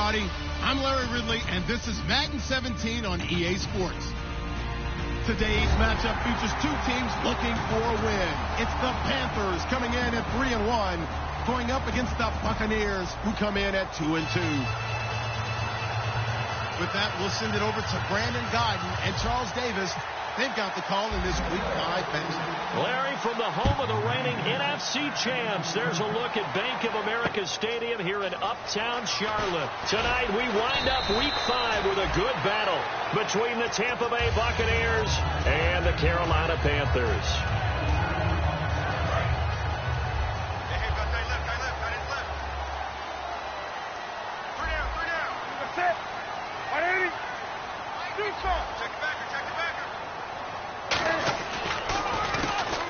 everybody. I'm Larry Ridley, and this is Madden 17 on EA Sports. Today's matchup features two teams looking for a win. It's the Panthers coming in at 3-1, going up against the Buccaneers, who come in at 2-2. With that, we'll send it over to Brandon Godden and Charles Davis. They've got the call in this Week 5 fantasy. Larry, from the home of the reigning NFC champs, there's a look at Bank of America Stadium here in Uptown Charlotte. Tonight, we wind up Week 5 with a good battle between the Tampa Bay Buccaneers and the Carolina Panthers.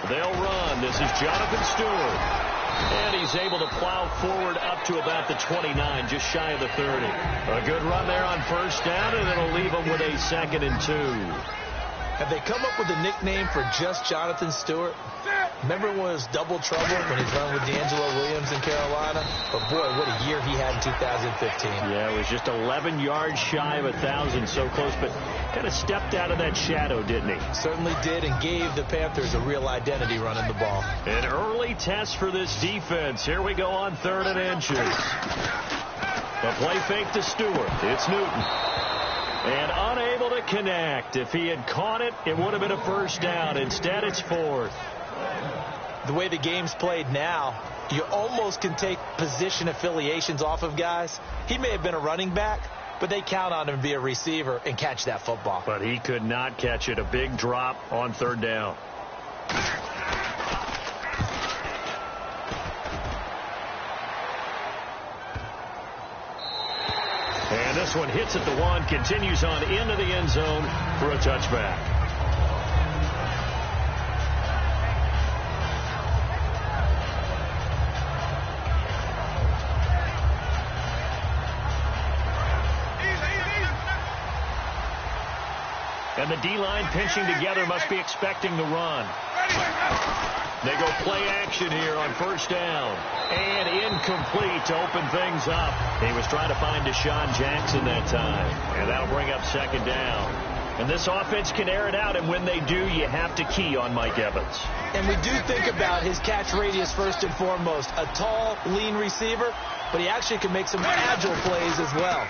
They'll run. This is Jonathan Stewart. And he's able to plow forward up to about the 29, just shy of the 30. A good run there on first down, and it'll leave him with a 2nd and 2. Have they come up with a nickname for just Jonathan Stewart? Remember when it was double trouble when he's running with D'Angelo Williams in Carolina? But boy, what a year he had in 2015. Yeah, it was just 11 yards shy of 1,000, so close, but kind of stepped out of that shadow, didn't he? Certainly did, and gave the Panthers a real identity running the ball. An early test for this defense. Here we go on 3rd and inches. The play fake to Stewart. It's Newton. And unable to connect. If he had caught it, it would have been a first down. Instead, it's 4th. The way the game's played now, you almost can take position affiliations off of guys. He may have been a running back, but they count on him to be a receiver and catch that football. But he could not catch it. A big drop on 3rd down. And this one hits at the 1, continues on into the end zone for a touchback. And the D-line pinching together, must be expecting the run. They go play action here on first down. And incomplete to open things up. He was trying to find Deshaun Jackson that time. And that'll bring up 2nd down. And this offense can air it out, and when they do, you have to key on Mike Evans. And we do think about his catch radius first and foremost. A tall, lean receiver, but he actually can make some agile plays as well.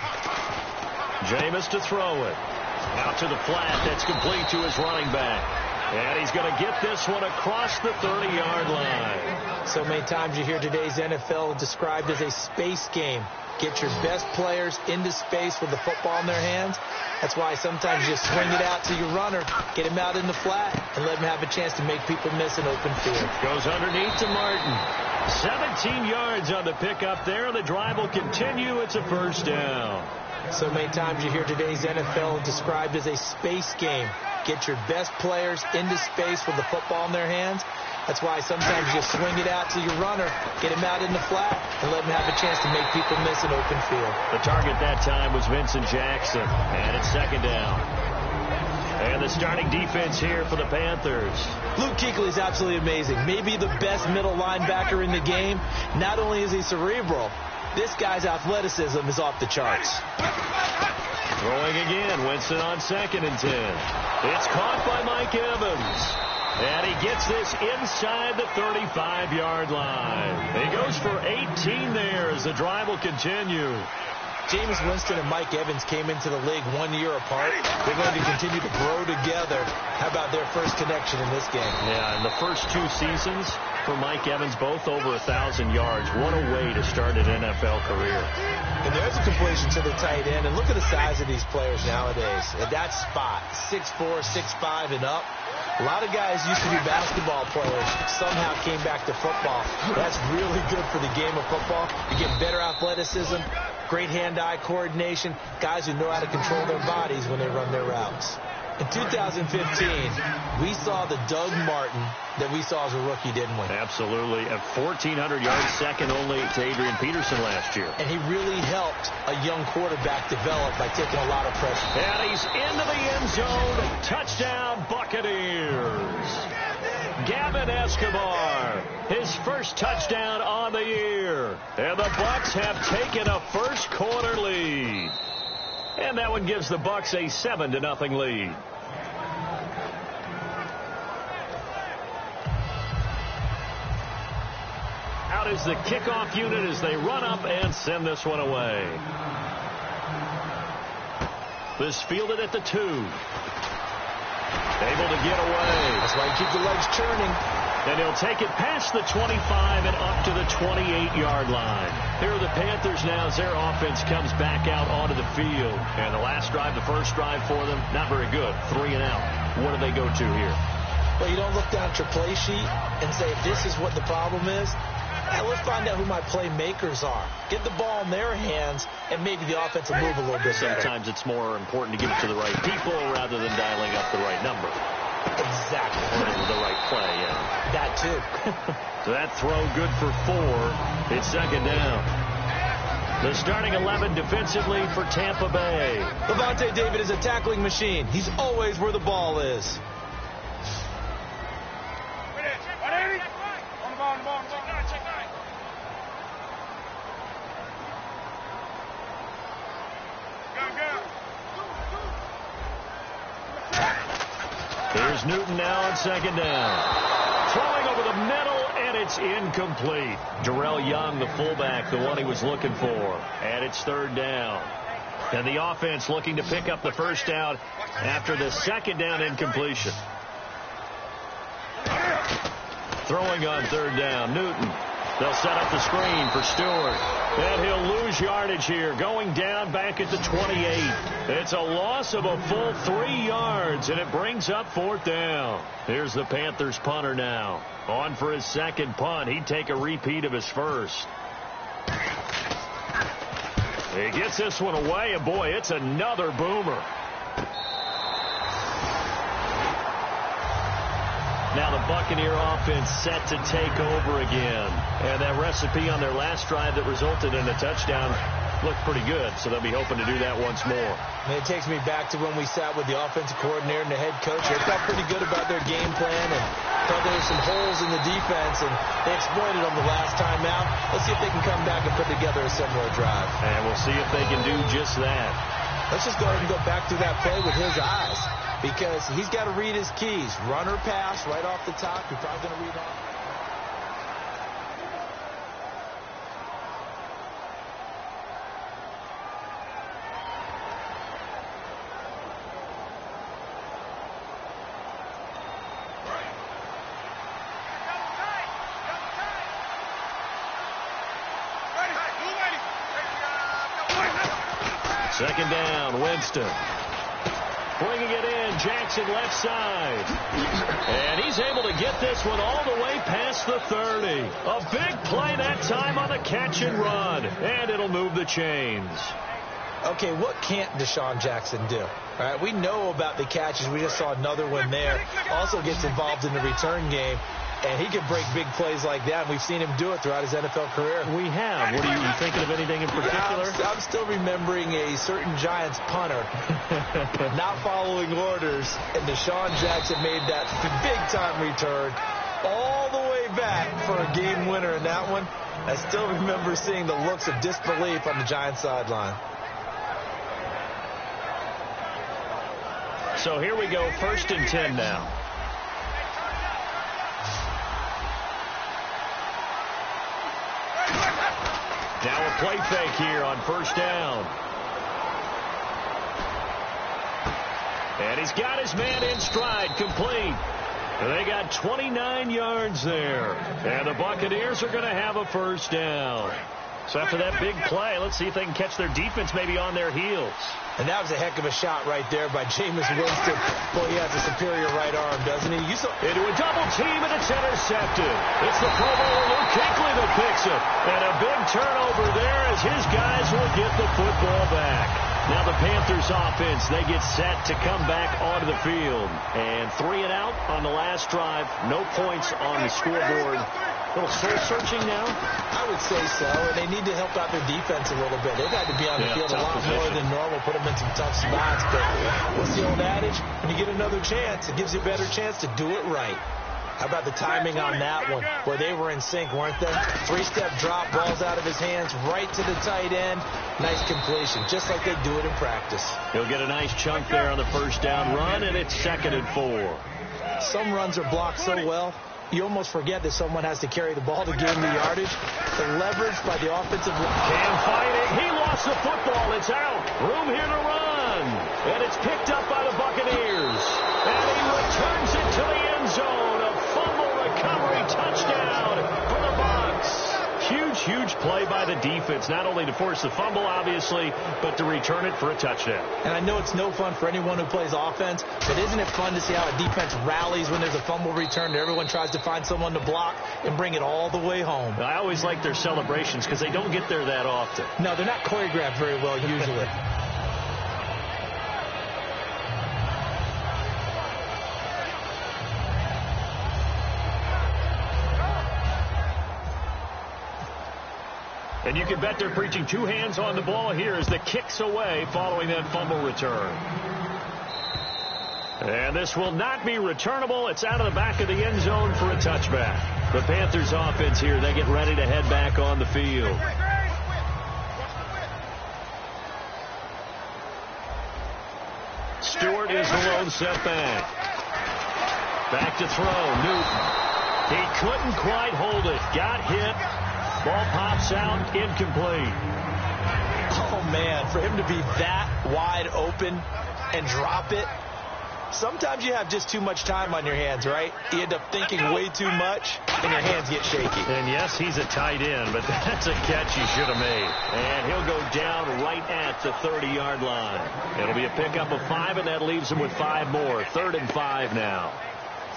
Jameis to throw it. Out to the flat. That's complete to his running back. And he's going to get this one across the 30-yard line. So many times you hear today's NFL described as a space game. Get your best players into space with the football in their hands. That's why sometimes you swing it out to your runner, get him out in the flat, and let him have a chance to make people miss an open field. Goes underneath to Martin. 17 yards on the pickup there. The drive will continue. It's a first down. So many times you hear today's NFL described as a space game. Get your best players into space with the football in their hands. That's why sometimes you swing it out to your runner, get him out in the flat, and let him have a chance to make people miss an open field. The target that time was Vincent Jackson, and it's 2nd down. And the starting defense here for the Panthers. Luke Kuechly is absolutely amazing. Maybe the best middle linebacker in the game. Not only is he cerebral, this guy's athleticism is off the charts. Throwing again, Winston on 2nd and 10. It's caught by Mike Evans. And he gets this inside the 35-yard line. He goes for 18 there as the drive will continue. Jameis Winston and Mike Evans came into the league 1 year apart. They're going to continue to grow together. How about their first connection in this game? Yeah, in the first 2 seasons for Mike Evans, both over 1,000 yards. What a way to start an NFL career. And there's a completion to the tight end. And look at the size of these players nowadays. At that spot, 6'4", 6'5", and up. A lot of guys used to be basketball players, somehow came back to football. That's really good for the game of football. You get better athleticism, great hand-eye coordination, guys who know how to control their bodies when they run their routes. In 2015, we saw the Doug Martin that we saw as a rookie, didn't we? Absolutely. At 1,400 yards, second only to Adrian Peterson last year. And he really helped a young quarterback develop by taking a lot of pressure. And he's into the end zone. Touchdown, Buccaneers. Gavin Escobar, his first touchdown on the year. And the Bucs have taken a first quarter lead. And that one gives the Bucs a 7-0 lead. Out is the kickoff unit as they run up and send this one away. This fielded at the 2. Able to get away. That's why you keep the legs churning. And he'll take it past the 25 and up to the 28-yard line. Here are the Panthers now as their offense comes back out onto the field. And the last drive, the first drive for them, not very good. 3 and out. What do they go to here? Well, you don't look down at your play sheet and say, if this is what the problem is, let's find out who my playmakers are. Get the ball in their hands, and maybe the offense will move a little bit better. Sometimes it's more important to give it to the right people rather than dialing up the right number. Exactly. Or the right play, yeah. That, too. So that throw good for 4. It's second down. The starting 11 defensively for Tampa Bay. Levante David is a tackling machine. He's always where the ball is. Here's Newton now on second down. Throwing over the middle, and it's incomplete. Darrell Young, the fullback, the one he was looking for. And it's third down. And the offense looking to pick up the first down after the second down incompletion. Throwing on third down, Newton. They'll set up the screen for Stewart. And he'll lose yardage here, going down back at the 28. It's a loss of a full 3 yards, and it brings up fourth down. Here's the Panthers punter now. On for his second punt. He'd take a repeat of his first. He gets this one away, and boy, it's another boomer. Now the Buccaneer offense set to take over again. And that recipe on their last drive that resulted in a touchdown looked pretty good, so they'll be hoping to do that once more. And it takes me back to when we sat with the offensive coordinator and the head coach. They felt pretty good about their game plan and thought there were some holes in the defense, and they exploited them the last time out. Let's see if they can come back and put together a similar drive. And we'll see if they can do just that. Let's just go ahead and go back through that play with his eyes, because he's got to read his keys. Run or pass right off the top. You're probably going to read off. Second down, Winston. Bringing it in, Jackson left side. And he's able to get this one all the way past the 30. A big play that time on the catch and run. And it'll move the chains. Okay, what can't Deshaun Jackson do? All right, we know about the catches. We just saw another one there. Also gets involved in the return game. And he can break big plays like that. We've seen him do it throughout his NFL career. We have. What are you thinking of anything in particular? I'm still remembering a certain Giants punter not following orders. And Deshaun Jackson made that big-time return all the way back for a game winner in that one. I still remember seeing the looks of disbelief on the Giants sideline. So here we go, 1st and 10 now. Now a play fake here on first down. And he's got his man in stride, complete. They got 29 yards there. And the Buccaneers are going to have a first down. So after that big play, let's see if they can catch their defense maybe on their heels. And that was a heck of a shot right there by Jameis Winston. Boy, he has a superior right arm, doesn't he? Into a double team, and it's intercepted. It's the Pro Bowler Luke Kuechly that picks it. And a big turnover there as his guys will get the football back. Now the Panthers offense, they get set to come back onto the field. And 3 and out on the last drive. No points on the scoreboard. A little soul-searching now? I would say so, and they need to help out their defense a little bit. They've had to be on the field a lot more than normal, put them in some tough spots. But what's the old adage? When you get another chance, it gives you a better chance to do it right. How about the timing on that one, where they were in sync, weren't they? 3-step drop, balls out of his hands, right to the tight end. Nice completion, just like they do it in practice. He'll get a nice chunk there on the first down run, and it's 2nd and 4. Some runs are blocked so well, you almost forget that someone has to carry the ball to gain the yardage. The leverage by the offensive line. Cam fighting. He lost the football. It's out. Room here to run. And it's picked up by the Buccaneers. And he returns it to the end zone. A fumble recovery touchdown for the Bucs. Huge play by the defense, not only to force the fumble, obviously, but to return it for a touchdown. And I know it's no fun for anyone who plays offense, but isn't it fun to see how a defense rallies when there's a fumble return and everyone tries to find someone to block and bring it all the way home? I always like their celebrations because they don't get there that often. No, they're not choreographed very well usually. And you can bet they're preaching 2 hands on the ball here as the kick's away following that fumble return. And this will not be returnable. It's out of the back of the end zone for a touchback. The Panthers offense here, they get ready to head back on the field. Stewart is the lone setback. Back to throw, Newton. He couldn't quite hold it. Got hit. Ball pops out, incomplete. Oh, man, for him to be that wide open and drop it. Sometimes you have just too much time on your hands, right? You end up thinking way too much, and your hands get shaky. And, yes, he's a tight end, but that's a catch he should have made. And he'll go down right at the 30-yard line. It'll be a pickup of 5, and that leaves him with 5 more. 3rd and 5 now.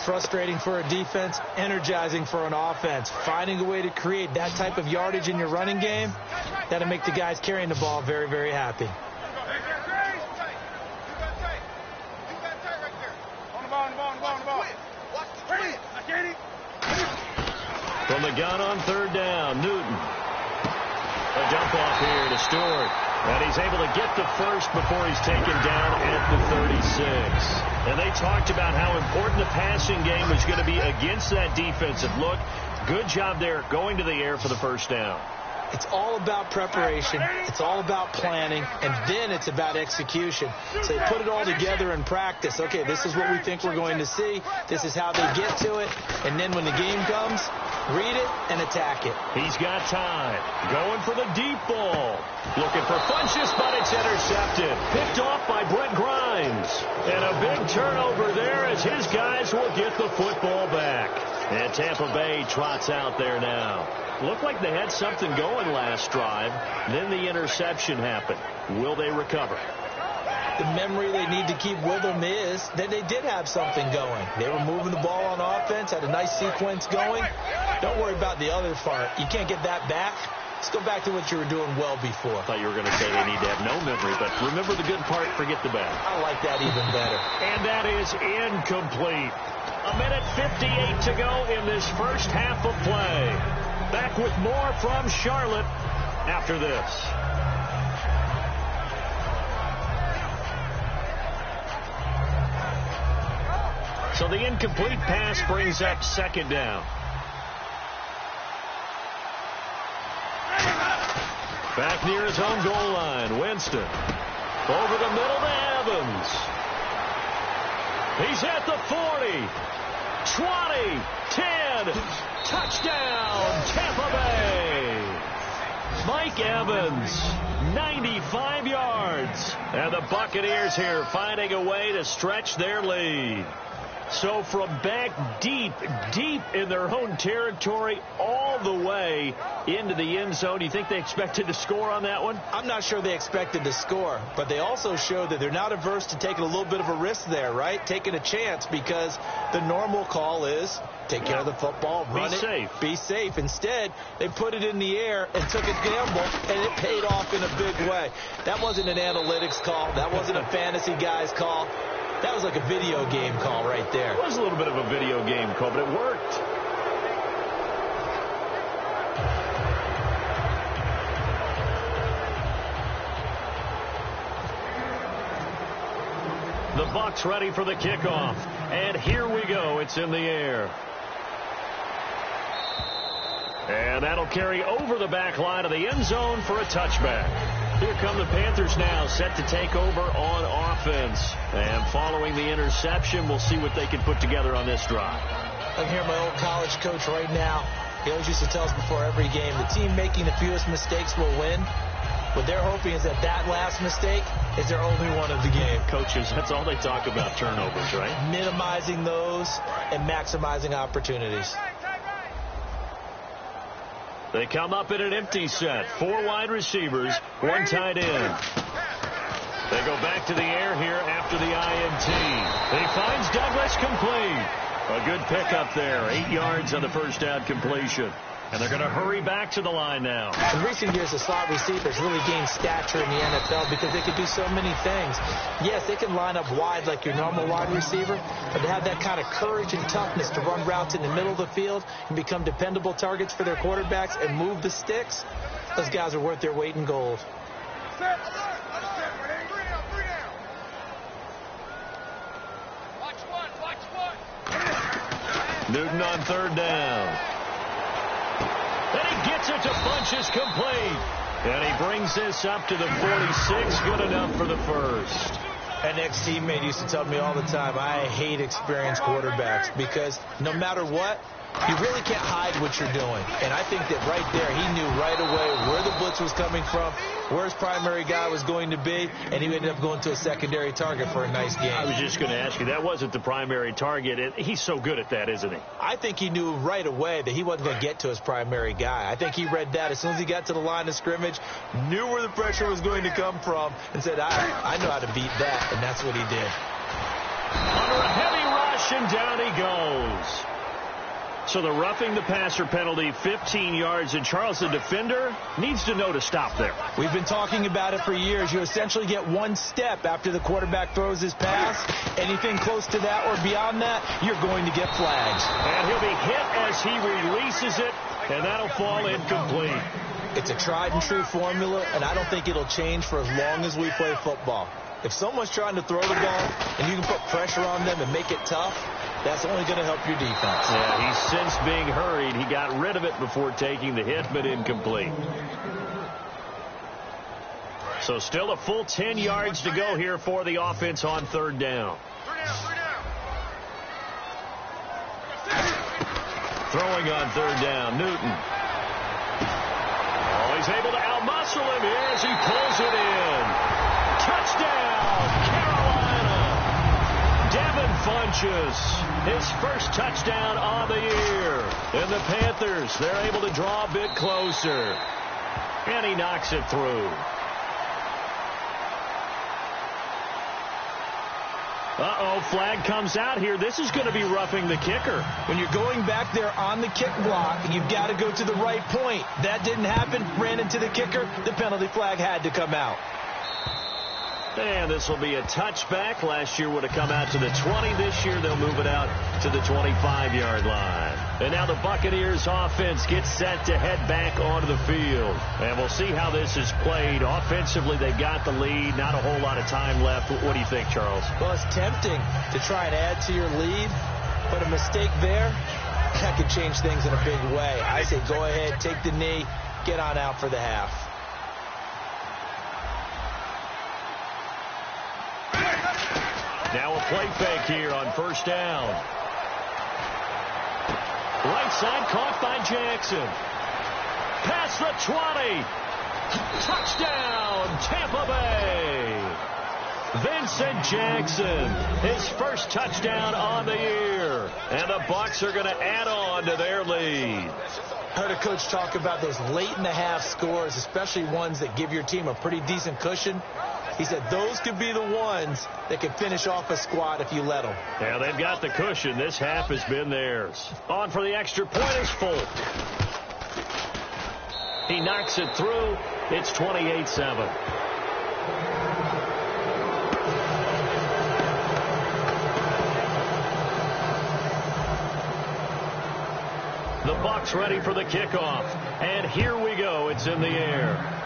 Frustrating for a defense, energizing for an offense. Finding a way to create that type of yardage in your running game, that'll make the guys carrying the ball very, very happy. From the gun on 3rd down, Newton. A dump off here to Stewart. And he's able to get the first before he's taken down at the 36. And they talked about how important the passing game was going to be against that defensive look. Good job there going to the air for the first down. It's all about preparation. It's all about planning. And then it's about execution. So they put it all together in practice. Okay, this is what we think we're going to see. This is how they get to it. And then when the game comes, read it and attack it. He's got time. Going for the deep ball. Looking for Funchess, but it's intercepted. Picked off by Brent Grimes. And a big turnover there as his guys will get the football back. And Tampa Bay trots out there now. Looked like they had something going last drive. Then the interception happened. Will they recover? The memory they need to keep with them is that they did have something going. They were moving the ball on offense, had a nice sequence going. Don't worry about the other part. You can't get that back. Let's go back to what you were doing well before. I thought you were going to say they need to have no memory, but remember the good part, forget the bad. I like that even better. And that is incomplete. 1:58 to go in this first half of play. Back with more from Charlotte after this. So the incomplete pass brings up 2nd down. Back near his own goal line, Winston. Over the middle to Evans. He's at the 40. 20, 10, touchdown, Tampa Bay. Mike Evans, 95 yards. And the Buccaneers here finding a way to stretch their lead. So from back deep in their own territory all the way into the end zone, do you think they expected to score on that one? I'm not sure they expected to score, but they also showed that they're not averse to taking a little bit of a risk there, right? Taking a chance, because the normal call is take care of the football, run it, be safe. Instead, they put it in the air and took a gamble, and it paid off in a big way. That wasn't an analytics call. That wasn't a fantasy guy's call. That was like a video game call right there. It was a little bit of a video game call, but it worked. The Bucs ready for the kickoff. And here we go. It's in the air. And that'll carry over the back line of the end zone for a touchback. Here come the Panthers now, set to take over on offense. And following the interception, we'll see what they can put together on this drive. I'm here, my old college coach right now. He always used to tell us before every game, the team making the fewest mistakes will win. What they're hoping is that last mistake is their only one of the game. Coaches, that's all they talk about, turnovers, right? Minimizing those and maximizing opportunities. They come up in an empty set. 4 wide receivers, 1 tight end. They go back to the air here after the INT. He finds Douglas complete. A good pickup there. 8 yards on the first down completion. And they're going to hurry back to the line now. In recent years, the slot receivers really gained stature in the NFL because they could do so many things. Yes, they can line up wide like your normal wide receiver, but to have that kind of courage and toughness to run routes in the middle of the field and become dependable targets for their quarterbacks and move the sticks, those guys are worth their weight in gold. Newton on 3rd down. And he gets it to Funchess complete. And he brings this up to the 46. Good enough for the first. An ex-teammate used to tell me all the time, I hate experienced quarterbacks because no matter what, you really can't hide what you're doing. And I think that right there, he knew right away where the blitz was coming from, where his primary guy was going to be, and he ended up going to a secondary target for a nice game. I was just going to ask you, that wasn't the primary target. He's so good at that, isn't he? I think he knew right away that he wasn't going to get to his primary guy. I think he read that as soon as he got to the line of scrimmage, knew where the pressure was going to come from, and said, I know how to beat that, and that's what he did. Under a heavy rush, and down he goes. So the roughing the passer penalty, 15 yards, and Charles, the defender, needs to know to stop there. We've been talking about it for years. You essentially get 1 step after the quarterback throws his pass. Anything close to that or beyond that, you're going to get flags. And he'll be hit as he releases it, and that'll fall incomplete. It's a tried and true formula, and I don't think it'll change for as long as we play football. If someone's trying to throw the ball and you can put pressure on them and make it tough, that's only going to help your defense. Yeah, he's since being hurried. He got rid of it before taking the hit, but incomplete. So still a full 10 yards to go here for the offense on 3rd down. Throwing on 3rd down, Newton. Oh, he's able to outmuscle him here as he pulls it in. Touchdown, Carolina. Devin Funchess, his first touchdown on the year. And the Panthers, they're able to draw a bit closer. And he knocks it through. Uh-oh, flag comes out here. This is going to be roughing the kicker. When you're going back there on the kick block, you've got to go to the right point. That didn't happen. Ran into the kicker. The penalty flag had to come out. And this will be a touchback. Last year would have come out to the 20. This year they'll move it out to the 25-yard line. And now the Buccaneers offense gets set to head back onto the field. And we'll see how this is played. Offensively, they got the lead. Not a whole lot of time left. What do you think, Charles? Well, it's tempting to try and add to your lead, but a mistake there, that could change things in a big way. I say go ahead, take the knee, get on out for the half. Now a play fake here on 1st down. Right side caught by Jackson. Past the 20. Touchdown, Tampa Bay. Vincent Jackson, his first touchdown on the year. And the Bucs are going to add on to their lead. Heard a coach talk about those late in the half scores, especially ones that give your team a pretty decent cushion. He said those could be the ones that could finish off a squad if you let them. Yeah, they've got the cushion. This half has been theirs. On for the extra point is Folk. He knocks it through. It's 28-7. The Bucs ready for the kickoff. And here we go. It's in the air.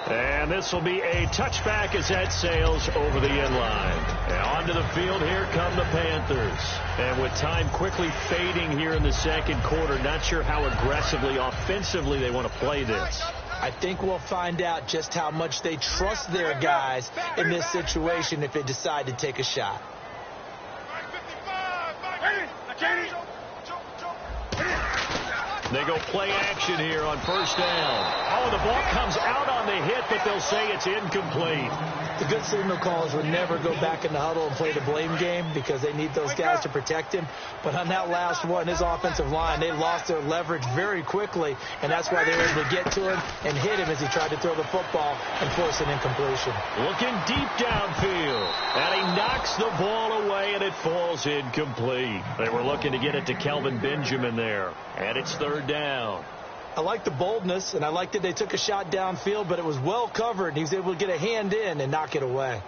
And this will be a touchback as that sails over the inline. And onto the field, here come the Panthers. And with time quickly fading here in the second quarter, not sure how aggressively, offensively they want to play this. I think we'll find out just how much they trust their guys in this situation if they decide to take a shot. They go play action here on first down. Oh, the ball comes out on the hit, but they'll say it's incomplete. The good signal callers would never go back in the huddle and play the blame game because they need those guys to protect him. But on that last one, his offensive line, they lost their leverage very quickly, and that's why they were able to get to him and hit him as he tried to throw the football and force an incompletion. Looking deep downfield, and he knocks the ball away, and it falls incomplete. They were looking to get it to Kelvin Benjamin there, and it's third down. I like the boldness, and I like that they took a shot downfield, but it was well covered, and he was able to get a hand in and knock it away.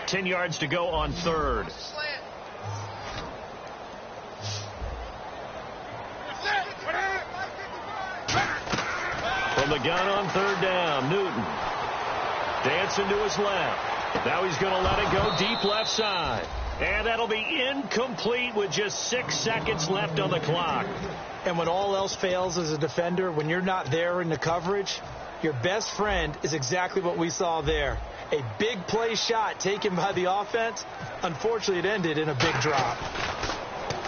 Ten yards to go on third. From the gun on third down, Newton. Dancing to his left. Now he's going to let it go deep left side. And that'll be incomplete with just 6 seconds left on the clock. And when all else fails as a defender, when you're not there in the coverage, your best friend is exactly what we saw there. A big play shot taken by the offense. Unfortunately, it ended in a big drop.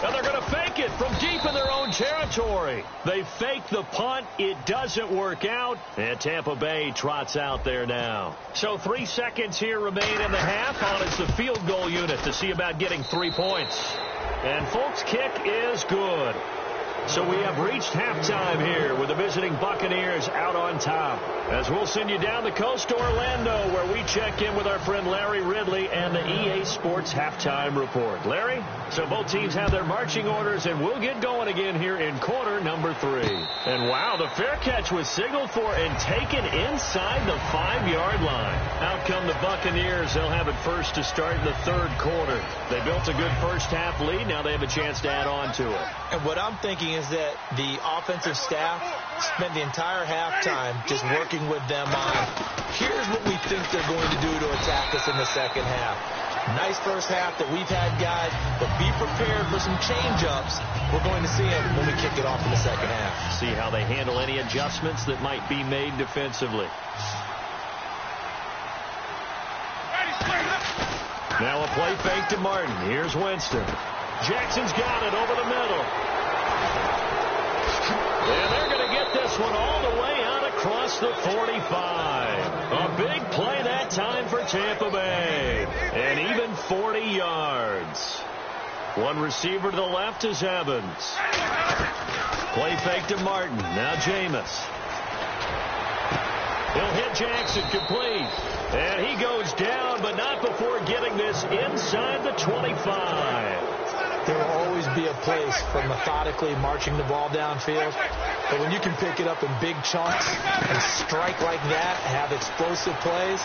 And they're going to fake it from deep in their own territory. They fake the punt. It doesn't work out. And Tampa Bay trots out there now. So 3 seconds here remain in the half. On it's the field goal unit to see about getting 3 points. And Folk's kick is good. So we have reached halftime here with the visiting Buccaneers out on top. As we'll send you down the coast to Orlando, where we check in with our friend Larry Ridley and the EA Sports Halftime Report. Larry, so both teams have their marching orders, and we'll get going again here in quarter number 3. And wow, the fair catch was signaled for and taken inside the 5-yard line. Out come the Buccaneers. They'll have it first to start in the third quarter. They built a good first-half lead. Now they have a chance to add on to it. And what I'm thinking is that the offensive staff spent the entire halftime just working with them on, here's what we think they're going to do to attack us in the second half. Nice first half that we've had, guys, but be prepared for some change-ups. We're going to see them when we kick it off in the second half. See how they handle any adjustments that might be made defensively. Now a play fake to Martin. Here's Winston. Jackson's got it over the middle. And they're going to get this one all the way out across the 45. A big play that time for Tampa Bay. And even 40 yards. One receiver to the left is Evans. Play fake to Martin. Now Jameis. He'll hit Jackson complete. And he goes down, but not before getting this inside the 25. There will always be a place for methodically marching the ball downfield. But when you can pick it up in big chunks and strike like that, have explosive plays,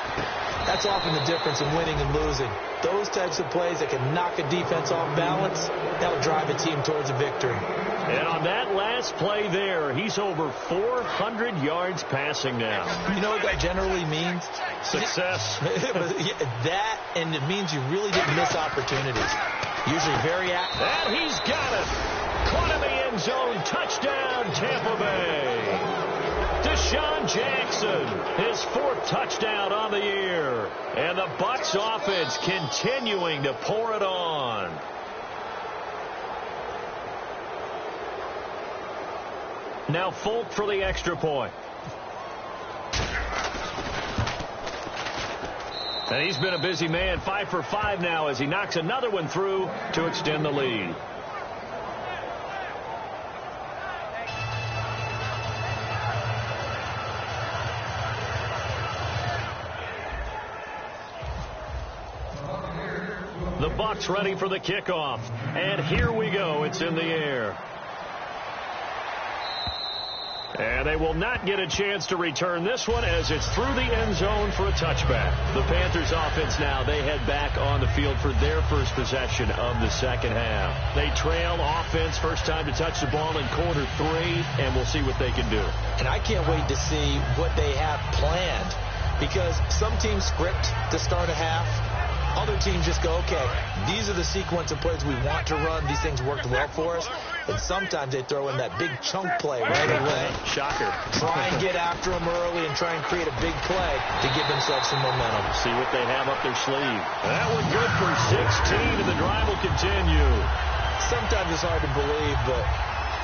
that's often the difference in winning and losing. Those types of plays that can knock a defense off balance, that'll drive a team towards a victory. And on that last play there, he's over 400 yards passing now. You know what that generally means? Success. That, and it means you really didn't miss opportunities. Usually very active. And he's got it. Caught in the end zone. Touchdown, Tampa Bay. Deshaun Jackson, his 4th touchdown on the year. And the Bucs offense continuing to pour it on. Now Folk for the extra point. And he's been a busy man, 5 for 5 now as he knocks another one through to extend the lead. The Bucs ready for the kickoff. And here we go. It's in the air. And they will not get a chance to return this one as it's through the end zone for a touchback. The Panthers offense now, they head back on the field for their first possession of the second half. They trail offense, first time to touch the ball in quarter 3, and we'll see what they can do. And I can't wait to see what they have planned, because some teams script to start a half. Other teams just go, okay, these are the sequence of plays we want to run. These things worked well for us. And sometimes they throw in that big chunk play right away. Shocker. Try and get after them early and try and create a big play to give themselves some momentum. See what they have up their sleeve. That one good for 16, and the drive will continue. Sometimes it's hard to believe, but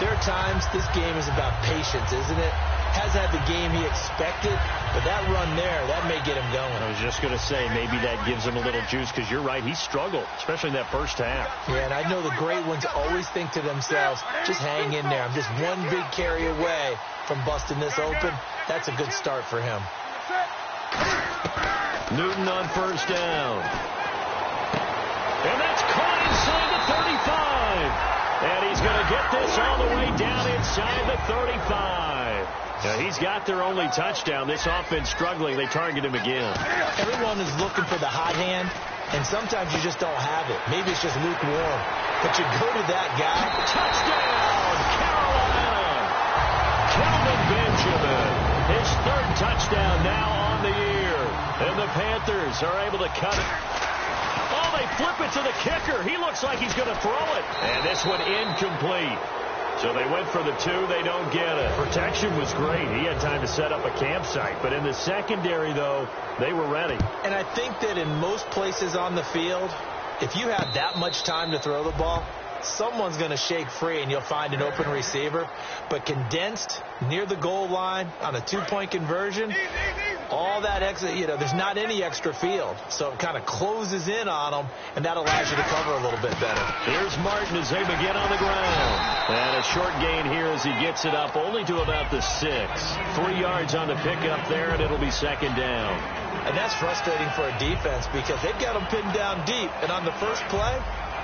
there are times this game is about patience, isn't it? Has had the game he expected, but that run there, that may get him going. I was just going to say, maybe that gives him a little juice, because you're right, he struggled, especially in that first half. Yeah, and I know the great ones always think to themselves, just hang in there. I'm just one big carry away from busting this open. That's a good start for him. Newton on first down. And that's caught inside the 35. And he's going to get this all the way down inside the 35. Now, he's got their only touchdown. This offense struggling. They target him again. Everyone is looking for the hot hand, and sometimes you just don't have it. Maybe it's just lukewarm. But you go to that guy. Touchdown, Carolina. Kelvin Benjamin. His third touchdown now on the year. And the Panthers are able to cut it. Oh, they flip it to the kicker. He looks like he's going to throw it. And this one incomplete. So they went for the 2. They don't get it. Protection was great. He had time to set up a campsite. But in the secondary, though, they were ready. And I think that in most places on the field, if you have that much time to throw the ball, someone's going to shake free and you'll find an open receiver. But condensed near the goal line on a 2-point conversion, all that extra, there's not any extra field. So it kind of closes in on them, and that allows you to cover a little bit better. Here's Martin as they begin on the ground. And a short gain here as he gets it up only to about the 6. 3 yards on the pickup there, and it'll be second down. And that's frustrating for a defense because they've got them pinned down deep. And on the first play,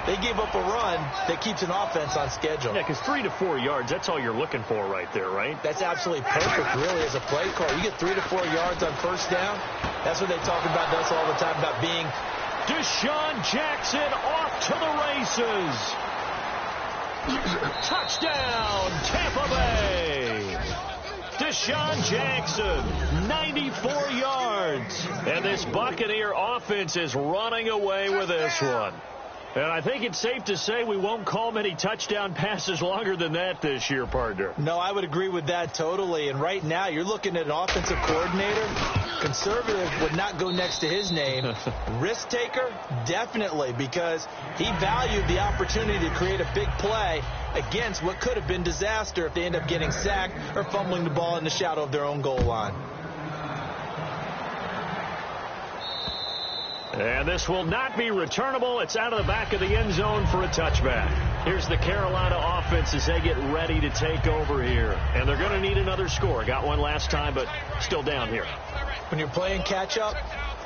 they gave up a run that keeps an offense on schedule. Yeah, because 3 to 4 yards, that's all you're looking for right there, right? That's absolutely perfect, really, as a play call. You get 3 to 4 yards on first down. That's what they talk about us all the time, about being... Deshaun Jackson off to the races. Touchdown, Tampa Bay. Deshaun Jackson, 94 yards. And this Buccaneer offense is running away with this one. And I think it's safe to say we won't call many touchdown passes longer than that this year, partner. No, I would agree with that totally. And right now, you're looking at an offensive coordinator. Conservative would not go next to his name. Risk taker, definitely, because he valued the opportunity to create a big play against what could have been disaster if they end up getting sacked or fumbling the ball in the shadow of their own goal line. And this will not be returnable. It's out of the back of the end zone for a touchback. Here's the Carolina offense as they get ready to take over here. And they're going to need another score. Got one last time, but still down here. When you're playing catch-up,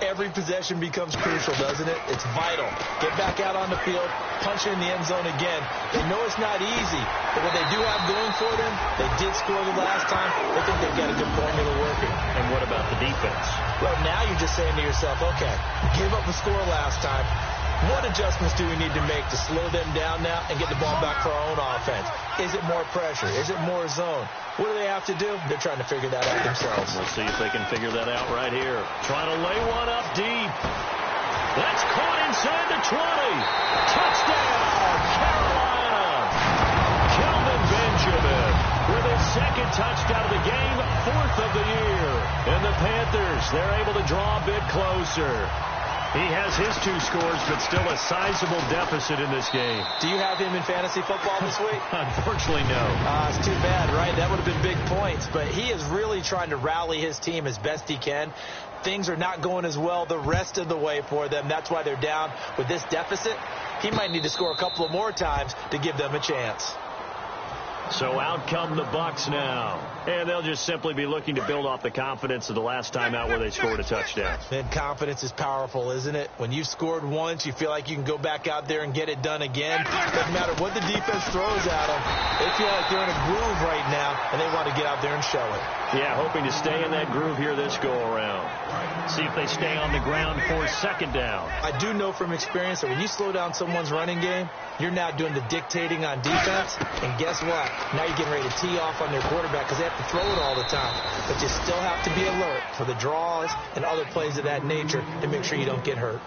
every possession becomes crucial, doesn't it? It's vital. Get back out on the field, punch in the end zone again. They know it's not easy, but what they do have going for them, they did score the last time. They think they've got a good formula working. And what about the defense? Well, now you're just saying to yourself, okay, gave up a score last time. What adjustments do we need to make to slow them down now and get the ball back for our own offense? Is it more pressure? Is it more zone? What do they have to do? They're trying to figure that out themselves. We'll see if they can figure that out right here. Trying to lay one up deep. That's caught inside the 20. Touchdown, Carolina. Kelvin Benjamin with his second touchdown of the game, 4th of the year. And the Panthers, they're able to draw a bit closer. He has his 2 scores, but still a sizable deficit in this game. Do you have him in fantasy football this week? Unfortunately, no. It's too bad, right? That would have been big points. But he is really trying to rally his team as best he can. Things are not going as well the rest of the way for them. That's why they're down with this deficit. He might need to score a couple of more times to give them a chance. So out come the Bucs now. And they'll just simply be looking to build off the confidence of the last time out where they scored a touchdown. And confidence is powerful, isn't it? When you've scored once, you feel like you can go back out there and get it done again. Doesn't matter what the defense throws at them. They feel like they're in a groove right now, and they want to get out there and show it. Yeah, hoping to stay in that groove here this go-around. See if they stay on the ground for second down. I do know from experience that when you slow down someone's running game, you're now doing the dictating on defense. And guess what? Now you're getting ready to tee off on their quarterback because they have to throw it all the time. But you still have to be alert for the draws and other plays of that nature to make sure you don't get hurt.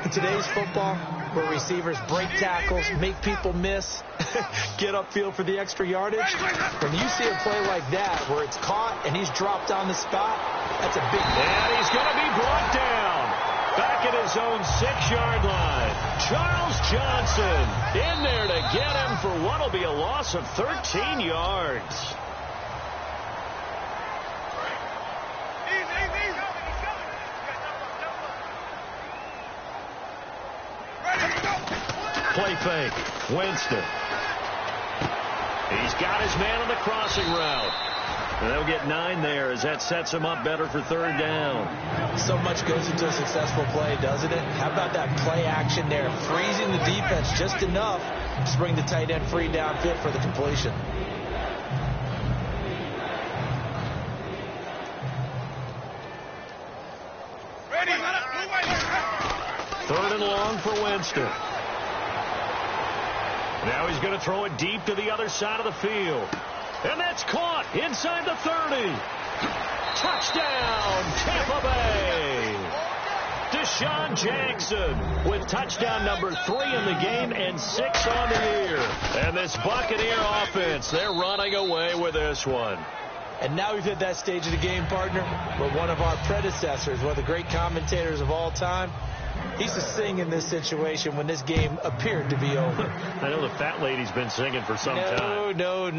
In today's football, where receivers break tackles, make people miss, get upfield for the extra yardage, when you see a play like that where it's caught and he's dropped on the spot, that's a big play. And he's going to be brought down back at his own 6-yard line. Charles Johnson in there to get him for what will be a loss of 13 yards. Play fake. Winston. He's got his man on the crossing route. And they'll get 9 there as that sets him up better for third down. So much goes into a successful play, doesn't it? How about that play action there? Freezing the defense just enough to bring the tight end free downfield for the completion. Third and long for Winston. Now he's going to throw it deep to the other side of the field. And that's caught inside the 30. Touchdown, Tampa Bay. Deshaun Jackson with touchdown number 3 in the game and 6 on the year. And this Buccaneer offense, they're running away with this one. And now we've hit that stage of the game, partner, where one of our predecessors, one of the great commentators of all time, he used to sing in this situation when this game appeared to be over. I know the fat lady's been singing for some time. No,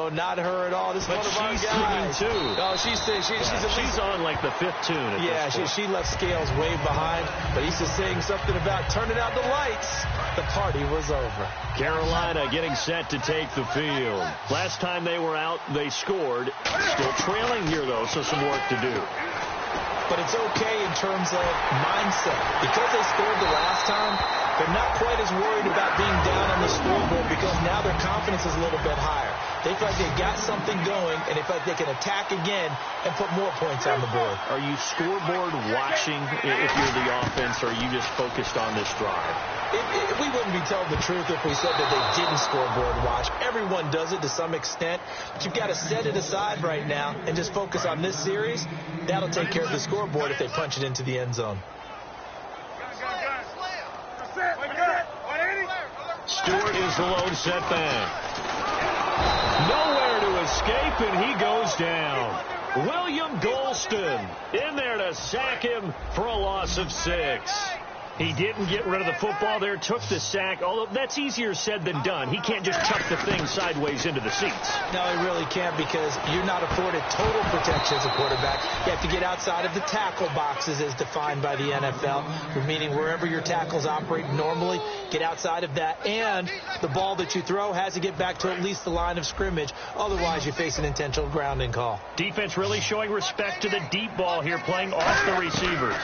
not her at all. This is one of our guys. She's singing too. Oh, she's on like the 5th tune. Yeah, she left Scales way behind, but he used to sing something about turning out the lights. The party was over. Carolina getting set to take the field. Last time they were out, they scored. Still trailing here, though, so some work to do. But it's okay in terms of mindset. Because they scored the last time, they're not quite as worried about being down on the scoreboard because now their confidence is a little bit higher. They feel like they've got something going, and they feel like they can attack again and put more points on the board. Are you scoreboard watching if you're the offense, or are you just focused on this drive? We wouldn't be telling the truth if we said that they didn't scoreboard watch. Everyone does it to some extent. But you've got to set it aside right now and just focus on this series. That'll take care of the scoreboard if they punch it into the end zone. Stewart is the lone setback. Nowhere to escape, and he goes down. William Golston in there to sack him for a loss of 6. He didn't get rid of the football there, took the sack, although that's easier said than done. He can't just chuck the thing sideways into the seats. No, he really can't because you're not afforded total protection as a quarterback. You have to get outside of the tackle boxes as defined by the NFL, meaning wherever your tackles operate normally, get outside of that. And the ball that you throw has to get back to at least the line of scrimmage. Otherwise, you face an intentional grounding call. Defense really showing respect to the deep ball here, playing off the receivers.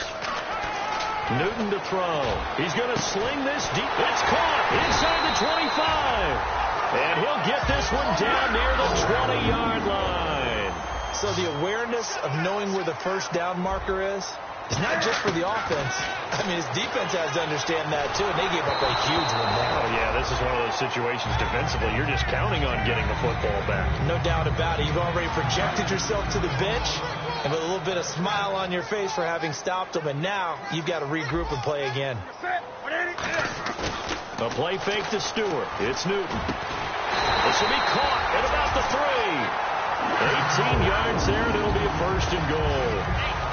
Newton to throw. He's going to sling this deep. It's caught inside the 25. And he'll get this one down near the 20-yard line. So the awareness of knowing where the first down marker is not just for the offense. I mean, his defense has to understand that, too, and they gave up a huge one there. Oh, yeah, this is one of those situations defensively. You're just counting on getting the football back. No doubt about it. You've already projected yourself to the bench, and with a little bit of smile on your face for having stopped them, and now you've got to regroup and play again. A play fake to Stewart. It's Newton. This will be caught at about the 3. 18 yards there, and it'll be a 1st and goal.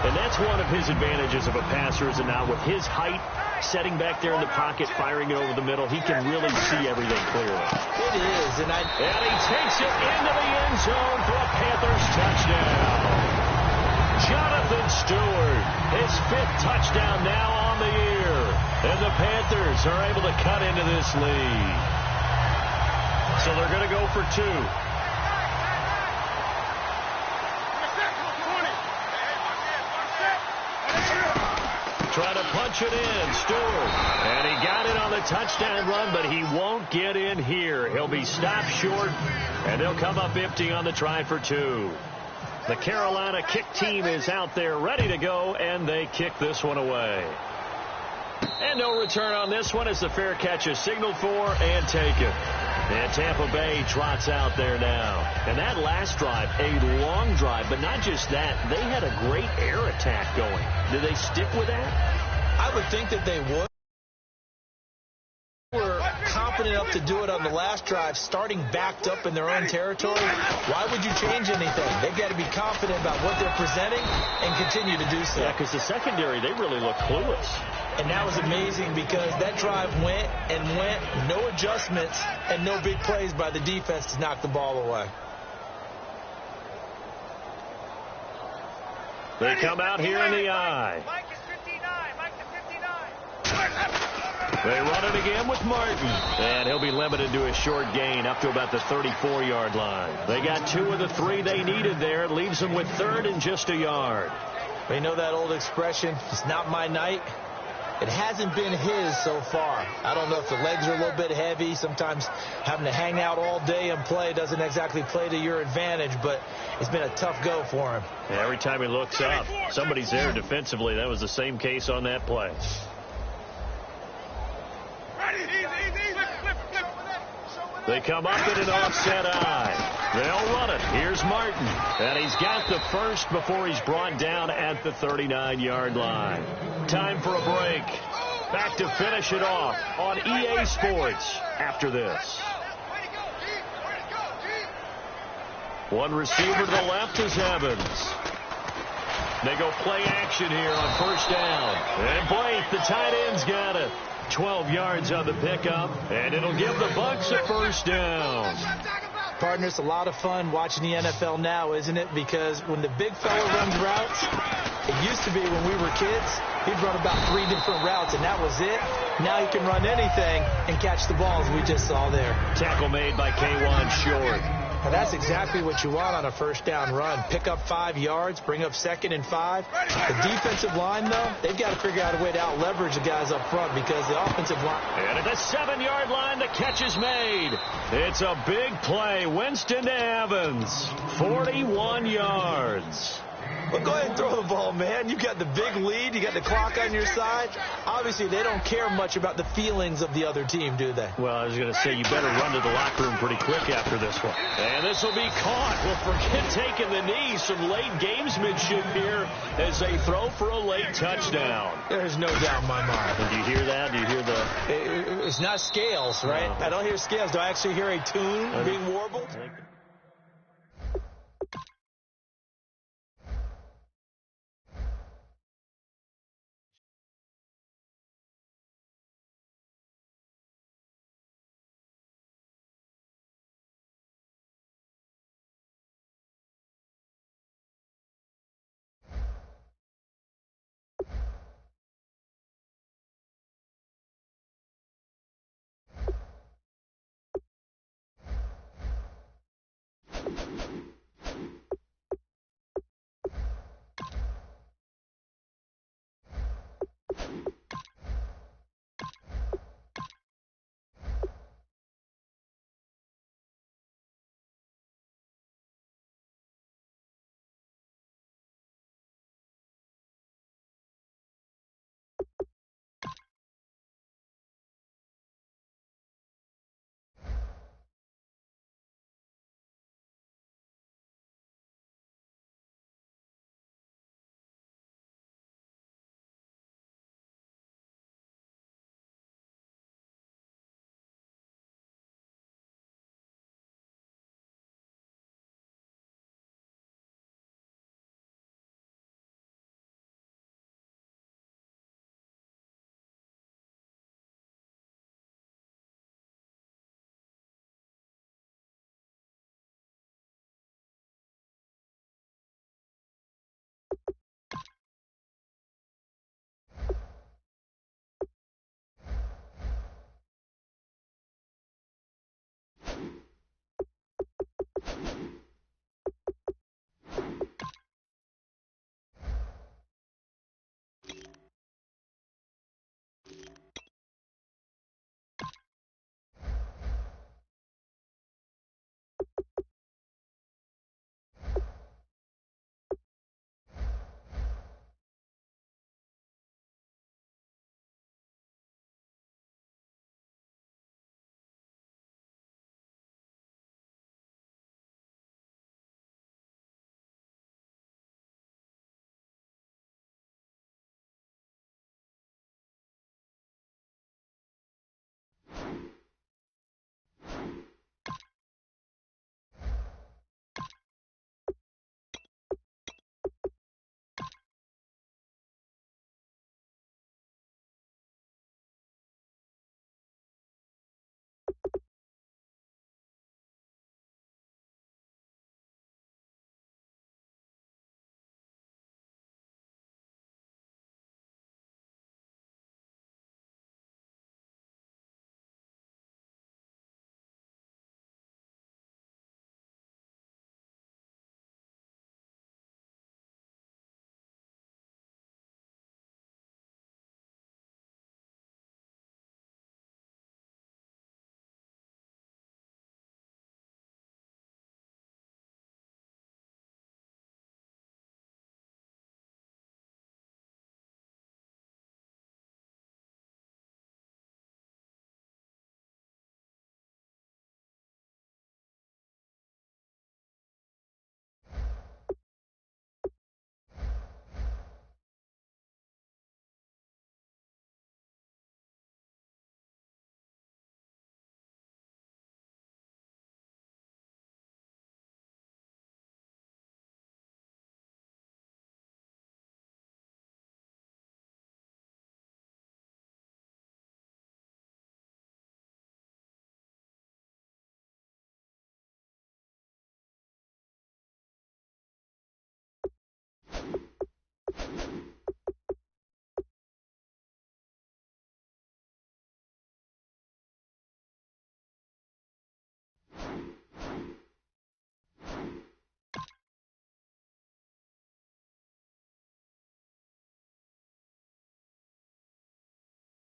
And that's one of his advantages of a passer, is that now with his height, setting back there in the pocket, firing it over the middle, he can really see everything clearly. It is. And he takes it into the end zone for a Panthers touchdown. Jonathan Stewart, his 5th touchdown now on the year. And the Panthers are able to cut into this lead. So they're going to go for 2. punch it in. Stewart. And he got it on the touchdown run, but he won't get in here. He'll be stopped short, and they'll come up empty on the try for 2. The Carolina kick team is out there ready to go, and they kick this one away. And no return on this one as the fair catch is signaled for and taken. And Tampa Bay trots out there now. And that last drive, a long drive, but not just that. They had a great air attack going. Do they stick with that? I would think that they would. Were confident enough to do it on the last drive, starting backed up in their own territory. Why would you change anything? They've got to be confident about what they're presenting and continue to do so. Yeah, because the secondary, they really look clueless. And that was amazing because that drive went and went, no adjustments and no big plays by the defense to knock the ball away. They come out here in the eye. They run it again with Martin. And he'll be limited to a short gain up to about the 34-yard line. They got 2 of the 3 they needed there. It leaves them with 3rd and just a yard. They know that old expression, it's not my night. It hasn't been his so far. I don't know if the legs are a little bit heavy. Sometimes having to hang out all day and play doesn't exactly play to your advantage, but it's been a tough go for him. And every time he looks up, somebody's there defensively. That was the same case on that play. They come up in an offset eye. They'll run it. Here's Martin. And he's got the first before he's brought down at the 39-yard line. Time for a break. Back to finish it off on EA Sports after this. One receiver to the left is Evans. They go play action here on first down. And Blake, the tight end's got it. 12 yards on the pickup, and it'll give the Bucs a first down. Partner, it's a lot of fun watching the NFL now, isn't it? Because when the big fella runs routes, it used to be when we were kids, he'd run about 3 different routes, and that was it. Now he can run anything and catch the balls we just saw there. Tackle made by K'Wan Short. Well, that's exactly what you want on a first down run. Pick up 5 yards, bring up 2nd and 5. The defensive line, though, they've got to figure out a way to out-leverage the guys up front because the offensive line... And at the 7-yard line, the catch is made. It's a big play. Winston to Evans. 41 yards. Well, go ahead and throw the ball, man. You got the big lead. You got the clock on your side. Obviously, they don't care much about the feelings of the other team, do they? Well, I was going to say, you better run to the locker room pretty quick after this one. And this will be caught. Well, forget taking the knee. Some late gamesmanship here as they throw for a late touchdown. There's no doubt in my mind. And do you hear that? Do you hear the... It's not scales, right? No. I don't hear scales. Do I actually hear a tune being warbled?